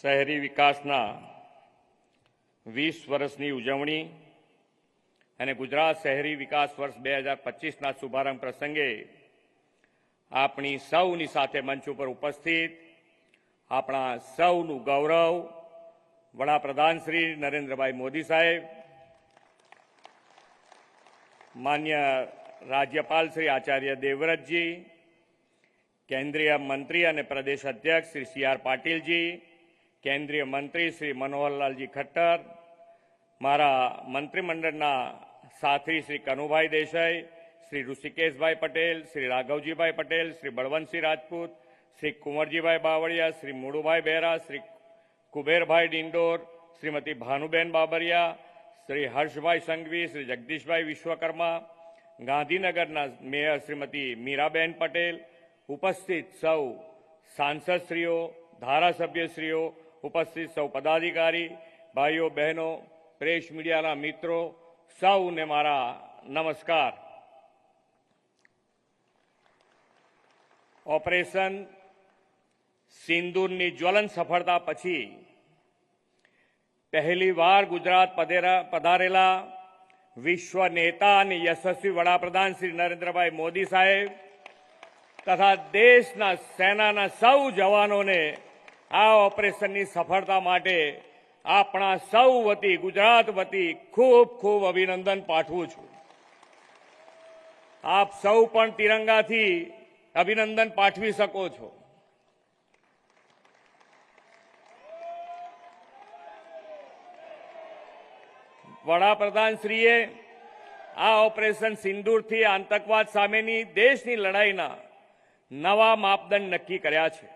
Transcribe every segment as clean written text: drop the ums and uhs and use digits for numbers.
શહેરી વિકાસના 20 વર્ષની ઉજવણી અને ગુજરાત શહેરી વિકાસ વર્ષ 2025ના શુભારંભ પ્રસંગે આપણી સૌની સાથે મંચ ઉપર ઉપસ્થિત આપણા સૌનું ગૌરવ વડાપ્રધાન શ્રી નરેન્દ્રભાઈ મોદી સાહેબ, માન્ય રાજ્યપાલ શ્રી આચાર્ય દેવવ્રતજી, કેન્દ્રીય મંત્રી અને પ્રદેશ અધ્યક્ષ શ્રી સી આર પાટીલજી, કેન્દ્રીય મંત્રી શ્રી મનોહરલાલજી ખટ્ટર, મારા મંત્રીમંડળના સાથી શ્રી કનુભાઈ દેસાઈ, શ્રી ઋષિકેશભાઈ પટેલ, શ્રી રાઘવજીભાઈ પટેલ, શ્રી બળવંતસિંહ રાજપૂત, શ્રી કુંવરજીભાઈ બાવળિયા, શ્રી મુળુભાઈ બહેરા, શ્રી કુબેરભાઈ ડિંડોર, શ્રીમતી ભાનુબેન બાબરિયા, શ્રી હર્ષભાઈ સંઘવી, શ્રી જગદીશભાઈ વિશ્વકર્મા, ગાંધીનગરના મેયર શ્રીમતી મીરાબેન પટેલ, ઉપસ્થિત સૌ સાંસદશ્રીઓ, ધારાસભ્યશ્રીઓ, ઉપસ્થિત સૌ પદાધિકારી, ભાઈઓ બહેનો, પ્રેસ મીડિયાના મિત્રો, સૌને મારા નમસ્કાર. ઓપરેશન સિંદૂરની જ્વલંત સફળતા પછી પહેલીવાર ગુજરાત પધારેલા વિશ્વ નેતા અને યશસ્વી વડાપ્રધાન શ્રી નરેન્દ્રભાઈ મોદી સાહેબ તથા દેશના સેનાના સૌ જવાનોને આ ઓપરેશનની સફળતા માટે આપણા સૌ વતી, ગુજરાત વતી ખૂબ ખૂબ અભિનંદન પાઠવું છું. આપ સૌ પણ તિરંગાથી અભિનંદન પાઠવી શકો છો. વડાપ્રધાનશ્રીએ આ ઓપરેશન સિંદૂરથી આતંકવાદ સામેની દેશની લડાઈના નવા માપદંડ નક્કી કર્યા છે.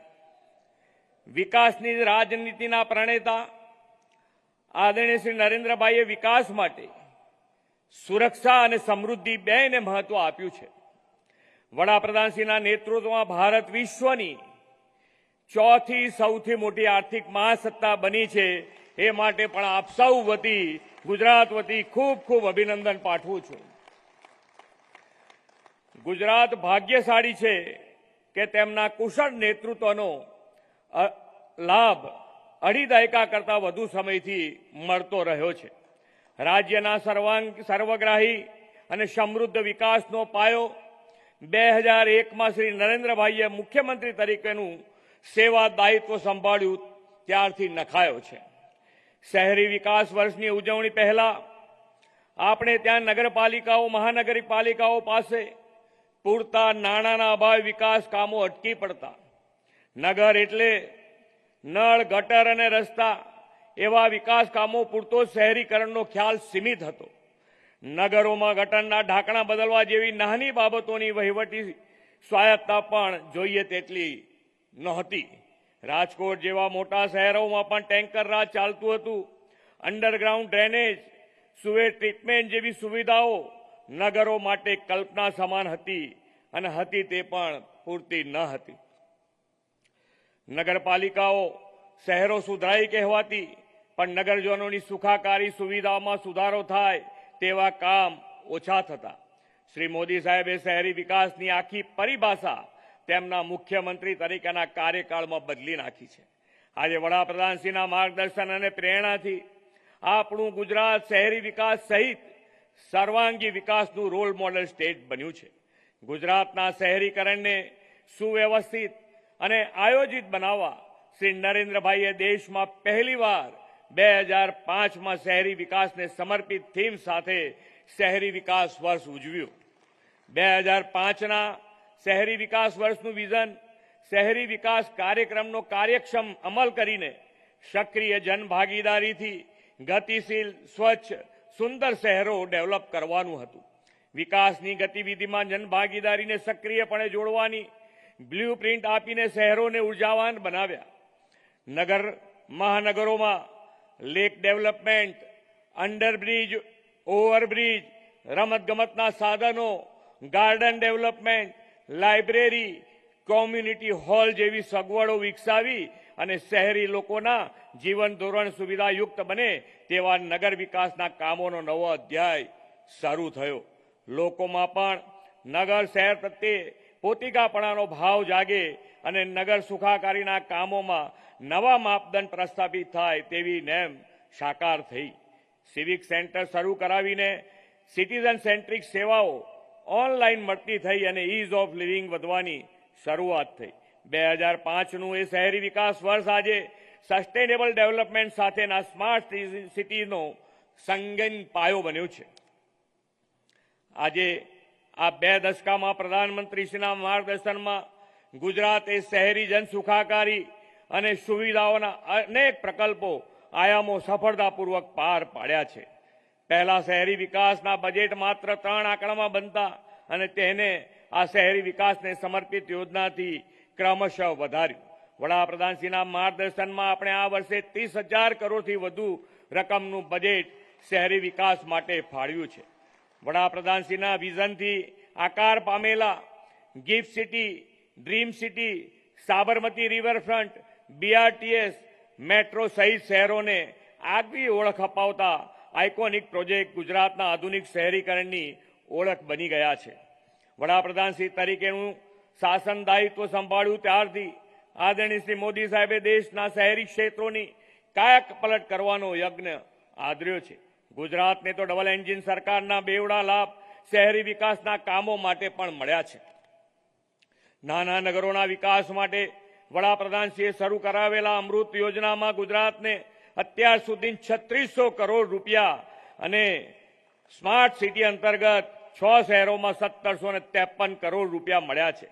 વિકાસની રાજનીતિના પ્રણેતા આદરણીય શ્રી નરેન્દ્રભાઈએ વિકાસ માટે સુરક્ષા અને સમૃદ્ધિ બેયને મહત્વ આપ્યું છે. વડાપ્રધાનશ્રીના નેતૃત્વમાં ભારત વિશ્વની ચોથી સૌથી મોટી આર્થિક મહાસત્તા બની છે. એ માટે પણ આપ સૌ વતી, ગુજરાત વતી ખૂબ ખૂબ અભિનંદન પાઠવું છું. ગુજરાત ભાગ્યશાળી છે કે તેમના કુશળ નેતૃત્વનો લાભ અઢી દાયકા કરતાં વધુ સમયથી મળતો રહ્યો છે. રાજ્યના સર્વગ્રાહી અને સમૃદ્ધ વિકાસનો પાયો 2001માં શ્રી નરેન્દ્રભાઈએ મુખ્યમંત્રી તરીકેનું સેવા દાયિત્વ સંભાળ્યું ત્યારથી નખાયો છે. શહેરી વિકાસ વર્ષની ઉજવણી પહેલા આપણે ત્યાં નગરપાલિકાઓ, મહાનગરપાલિકાઓ પાસે પૂરતા નાણાંના અભાવે વિકાસ કામો અટકી પડતા. નગર એટલે નળ, ગટર અને રસ્તા એવા વિકાસ કામો પૂરતો શહેરીકરણનો ખ્યાલ સીમિત હતો. નગરોમાં ગટરના ઢાંકણા બદલવા જેવી નાની બાબતોની વહીવટી સ્વાયત્તતા પણ જોઈએ તેટલી નહોતી. રાજકોટ જેવા મોટા શહેરોમાં પણ ટેન્કર રાજ ચાલતું હતું. અંડરગ્રાઉન્ડ ડ્રેનેજ, સુએજ ટ્રીટમેન્ટ જેવી સુવિધાઓ નગરો માટે કલ્પના સમાન હતી અને હતી તે પણ પૂરતી ન હતી. નગરપાલિકાઓ શહેરો સુધરાઈ કહેવાતી, પણ નગરજનોની સુખાકારી સુવિધાઓમાં સુધારો થાય તેવા કામ ઓછા થતા. શ્રી મોદી સાહેબે શહેરી વિકાસની આખી પરિભાષા તેમના મુખ્યમંત્રી તરીકેના કાર્યકાળમાં બદલી નાખી છે. આજે વડાપ્રધાનશ્રીના માર્ગદર્શન અને પ્રેરણાથી આપણું ગુજરાત શહેરી વિકાસ સહિત સર્વાંગી વિકાસનું રોલ મોડેલ સ્ટેટ બન્યું છે. ગુજરાતના શહેરીકરણને સુવ્યવસ્થિત અને આયોજિત બનાવવા શ્રી નરેન્દ્રભાઈએ દેશમાં પહેલીવાર 2005માં શહેરી વિકાસને સમર્પિત થીમ સાથે શહેરી વિકાસ વર્ષ ઉજવ્યું. 2005ના શહેરી વિકાસ વર્ષનું વિઝન શહેરી વિકાસ કાર્યક્રમનો કાર્યક્ષમ અમલ કરીને સક્રિય જનભાગીદારીથી ગતિશીલ, સ્વચ્છ, સુંદર શહેરો ડેવલપ કરવાનું હતું. વિકાસની ગતિવિધિમાં જનભાગીદારીને સક્રિયપણે જોડવાની બ્લ્યુપ્રિન્ટ આપીને શહેરોને ઉર્જાવાન બનાવ્યા. મહાનગરોમાં લેક ડેવલપમેન્ટ, અંડરબ્રિજ, ઓવરબ્રિજ, રમતગમતના સાધનો, garden development, library, community hall જેવી સગવડો વિકસાવી અને શહેરી લોકોના જીવન ધોરણ સુવિધાયુક્ત બને તેવા નગર વિકાસના કામોનો નવો અધ્યાય શરૂ થયો. લોકોમાં પણ નગર શહેર પ્રત્યે પોતિકાપણાનો ભાવ જાગે અને નગર સુખાકારીના કામોમાં નવા માપદંડ પ્રસ્થાપિત થાય તેવી નેમ સાકાર થઈ. સિવિક સેન્ટર શરૂ કરાવીને સિટીઝન સેન્ટ્રિક સેવાઓ ઓનલાઈન મળતી થઈ અને ઇઝ ઓફ લિવિંગ વધવાની શરૂઆત થઈ. 2005નું એ શહેરી વિકાસ વર્ષ આજે સસ્ટેનેબલ ડેવલપમેન્ટ સાથેના સ્માર્ટ સિટીનો સંગીન પાયો બન્યો છે. આજે આ 2 દશકામાં પ્રધાનમંત્રીશ્રીના માર્ગદર્શનમાં ગુજરાતે શહેરી જન સુખાકારી અને સુવિધાઓના અનેક પ્રકલ્પો આયામો સફળતાપૂર્વક પાર પાડ્યા છે. પહેલા શહેરી વિકાસના બજેટ માત્ર 3 આંકડામાં બનતા અને તેને આ શહેરી વિકાસને સમર્પિત યોજનાથી ક્રમશઃ વધાર્યું. વડાપ્રધાનશ્રીના માર્ગદર્શનમાં આપણે આ વર્ષે 30,000 કરોડથી વધુ રકમનું બજેટ શહેરી વિકાસ માટે ફાળવ્યું છે. વડાપ્રધાનશ્રીના વિઝનથી આકાર પામેલા gift city, dream city, Sabarmati riverfront, BRTS, metro સહિત શહેરોને આગવી ઓળખ અપાવતા આઇકોનિક પ્રોજેક્ટ ગુજરાતના આધુનિક શહેરીકરણની ઓળખ બની ગયા છે. વડાપ્રધાનશ્રી તરીકેનું શાસન દાયિત્વ સંભાળ્યું ત્યારથી આદરણીય શ્રી મોદી સાહેબે દેશના શહેરી ક્ષેત્રોની કાયાપલટ કરવાનો યજ્ઞ આદર્યો છે. ગુજરાતને તો ડબલ એન્જિન સરકારના બેવડા લાભ શહેરી વિકાસના કામો માટે પણ મળ્યા છે. નાના નગરોના વિકાસ માટે વડાપ્રધાનશ્રીએ શરૂ કરાવેલા અમૃત યોજનામાં ગુજરાતને અત્યાર સુધી 3600 કરોડ રૂપિયા અને સ્માર્ટ સિટી અંતર્ગત 6 શહેરોમાં 1753 કરોડ રૂપિયા મળ્યા છે.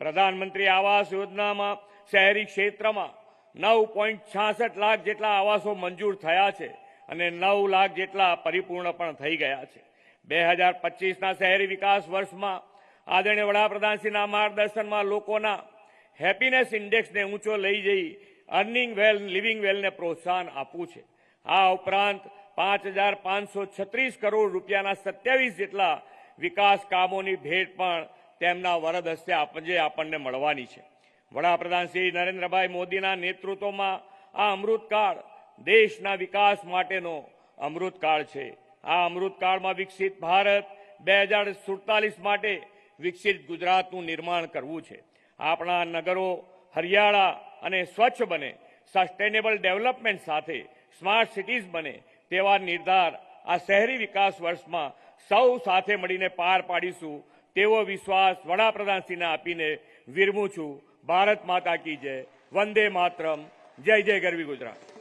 પ્રધાનમંત્રી આવાસ યોજનામાં શહેરી ક્ષેત્રમાં 9.66 લાખ જેટલા આવાસો મંજૂર થયા છે અને 9 લાખ જેટલા પરિપૂર્ણ પણ થઈ ગયા છે. 2025ના શહેરી વિકાસ વર્ષમાં આદરણીય વડાપ્રધાનશ્રીના માર્ગદર્શનમાં લોકોના હેપીનેસ ઇન્ડેક્સને ઊંચો લઈ જઈ અર્નિંગ વેલ, લિવિંગ વેલને પ્રોત્સાહન આપવું છે. આ ઉપરાંત 5,536 કરોડ રૂપિયાના 27 જેટલા વિકાસ કામોની ભેટ પણ તેમના વરદ હસ્તે આપણને મળવાની છે. વડાપ્રધાન શ્રી નરેન્દ્રભાઈ મોદીના નેતૃત્વમાં આ અમૃતકાળ દેશના વિકાસ માટેનો અમૃતકાળ છે. આ અમૃતકાળમાં વિકસિત ભારત 2047 માટે વિકસિત ગુજરાતનું નિર્માણ કરવું છે. આપણા નગરો હરિયાળા અને સ્વચ્છ બને, સસ્ટેનેબલ ડેવલપમેન્ટ સાથે સ્માર્ટ સિટીઝ બને તેવા નિર્ધાર આ શહેરી વિકાસ વર્ષમાં સૌ સાથે મળીને પાર પાડીશું તેવો વિશ્વાસ વડાપ્રધાનશ્રીને આપીને વિરમું છું. ભારત માતા કી જય. વંદે માતરમ. જય જય ગરવી ગુજરાત.